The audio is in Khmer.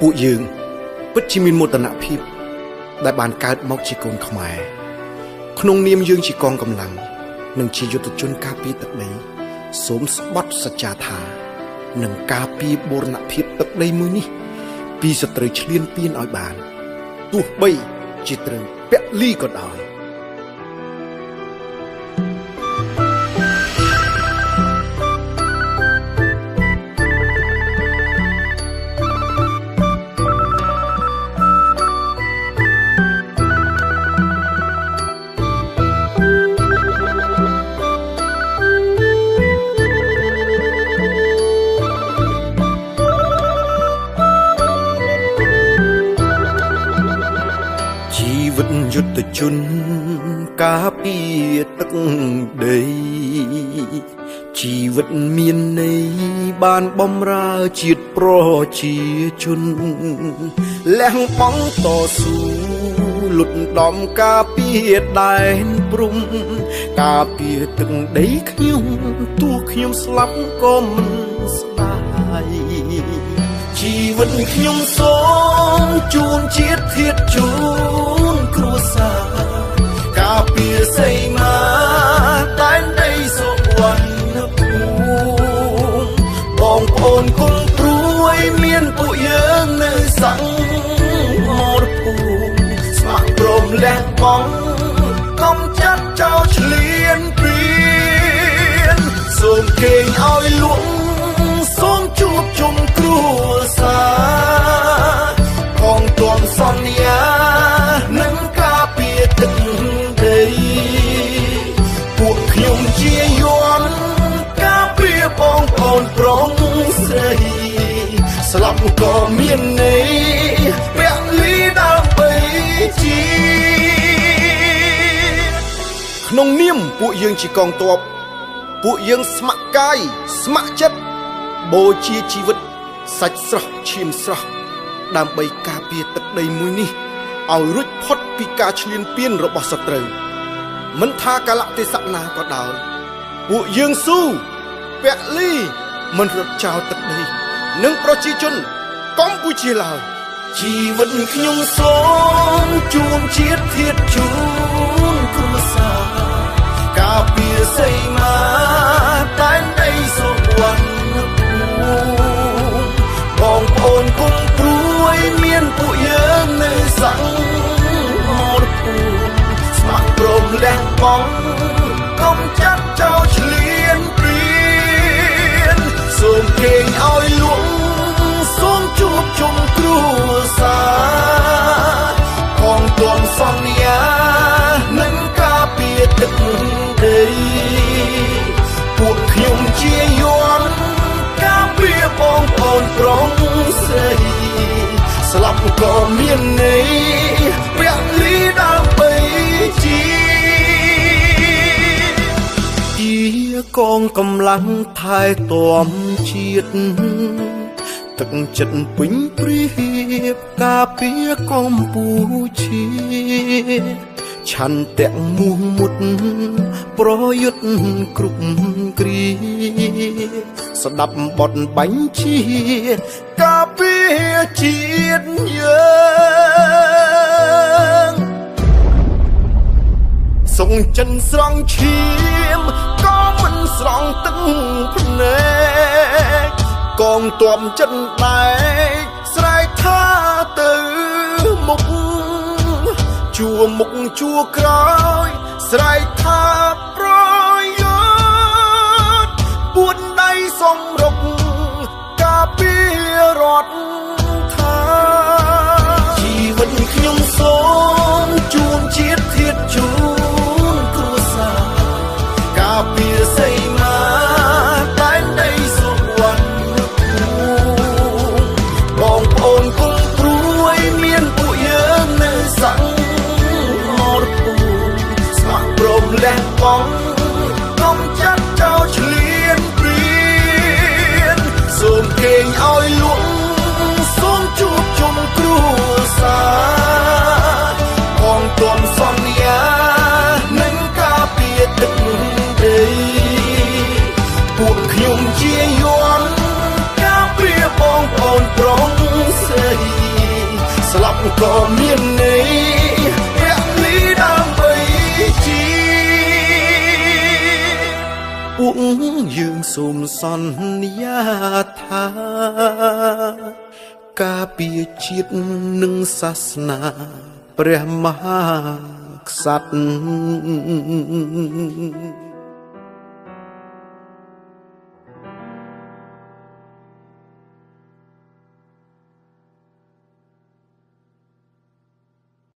ពួកយើងពិតជាមានមោទនភាពដែលបានកើតមកជាកូនខ្មែរក្នុងនាមយើងជាកងកម្លាំងនិងជាយុទ្ធជនការពារទឹកដីសូមស្បត់សច្ចាថានឹងការពារបូរណភាពទឹកដីមួយនេះពីសត្រូវឈ្លានពានឲ្យបានទោះបីជាត្រូវពលីក៏ដោយយុទ្ធជនការពារទឹកដីជីវិតមានន័យបានបំរើជាតិប្រជាជនលះបង់តស៊ូលុតដំការពារដែនព្រំការពារទឹកដីខ្ញុំទោះខ្ញុំស្លាប់ក៏មិនស្ដាយជីវិតខ្ញុំសូមជូនជាតិធាតុជូនគ្រួសារការពារសីមាតែនដីសុវណ្ណភូមិបងប្អូនគុំព្រួយមានពួកយើងនៅសង្មរភូមិស្ម័គ្រព្រមលះបង់កុំចាត់ចោលឈ្លានពានសូមគេងឲ្យលក់សូមជួបជុំគ្រួសារផងទាំសន្យានឹងការពារទឹកដីពួកខ្ញុំជាយន់ការពារបងប្អូនប្រុសស្រីស្លាប់ក៏មានន័យពលីដើម្បីជាក្នុងនាមពួកយើងជាកងទ័ពពួកយើងស្ម័គ្រកាយស្ម័គ្រចិត្តបូជាជីវិតសាច់ស្រស់ឈាមស្រស់ដើម្បីការពារទឹកដីមួយនេះឲ្យរួចផុតពីការឈ្លានពានរបស់សត្រូវមិនថាកាលៈទេសៈណាក៏ដោយពួកយើងស៊ូពលីមិនរត់ចោលទឹកដីនិងប្រជាជនកម្ពុជាឡើយជីវិតខ្ញុំសូមជូនជាតិធាតុជូនគ្រួសារការពារសីមាតែនដីសុវណ្ណភូមិបងប្អូនគុំព្រួយមានពួកយើងនៅសង្មរភូមិស្ម័គ្រព្រមលះបង់កុំចាត់ចោលឈ្លានពានសូមគេងឲ្យលក់សូមជួបជុំគ្រួសារផងទាំសន្យានឹងការពារទឹកដីពួកខ្ញុំជាយន់ការពារបងប្អូនប្រុសស្រីស្លាប់ក៏មានន័យពលីដើម្បីជាកងកម្លាំងថែទាំជាតិទឹកចិត្តពេញព្រៀបការពារកម្ពុជាឆន្ទៈមោះមុតប្រយុទ្ធគ្រប់គ្រាស្ដាប់បទបញ្ជាការពារជាតិយើងសុងចិនស្រង់ឈាមក៏មិនស្រង់ទឹកភ្នែកកងទ័ពចិនដែកស្រែកថាទៅមុខជួមុខជួក្រោយស្រែកថាប្រយុទ្ធពួនដៃសំរុកការពាររដ្ឋថាជីវិតខ្ញុំសូមជូនជាតិធាតុជូនគ្រួសារការពារសីមាតែនដីសុវណ្ណភូមិបងប្អូនគុំព្រួយមានពួកយើងនៅសង្មរភូមិស្ម័គ្រព្រមលះបង់កុំចាត់ចោលឈ្លានពានសូមគេងឲ្យលក់សូមជួបជុំគ្រួសារផងទាំសន្យានឹងការពារទឹកដីពួកខ្ញុំជាយន់ការពារបងប្អូនប្រុសស្រី ក៏មានន័យពលីដើម្បីជីពួកយើងសូមសន្យាថាការពារជាតិនិងសាសនាព្រះមហាក្សត្រ